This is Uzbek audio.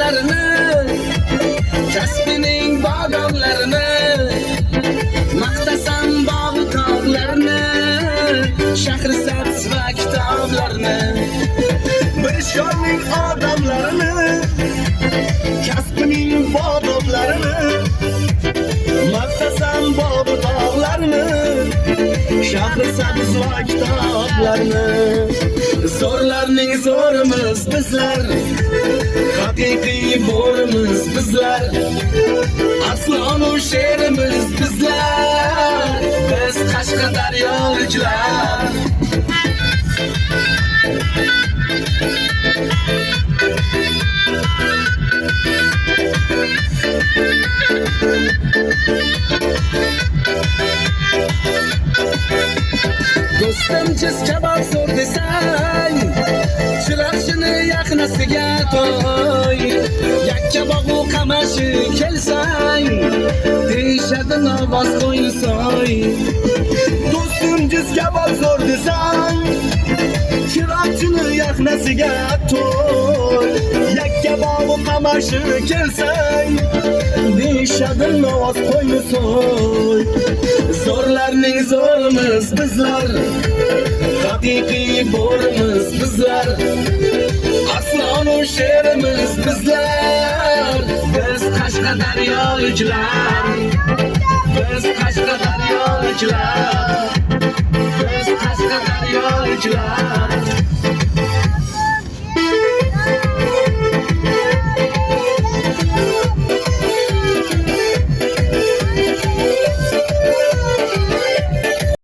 odamlarini, kasbining bodomlarini, maqtasam bog' tog'larni, Shahrisabz va kitoblarni. Bir shonning odamlarini, kasbining bodomlarini, maqtasam bog' tog'larni, Shahrisabz va kitoblarni. Zo'rlarning zo'rimiz bizlar, haqiqiy bo'rimiz bizlar, Aslonu sherimiz bizlar, biz Qashqadaryoliklar. Do'stim chiz kabob zo'r desang, chiroqchini yaqinasiga to'y, yakka bog'u qamashi kelsang, deyishadi ovoz qo'ysoy. Do'stim chiz kabob zo'r desang, chiroqchini yaqinasiga to'y, yakka bog'u qamashi kelsang, deyishadi ovoz qo'ysoy. Zo'rlarning zo'rimiz bizlar, haqiqiy bo'rimiz bizlar, Aslonu sherimiz bizlar, biz Qashqadaryoliklar, biz Qashqadaryoliklar, biz Qashqadaryoliklar.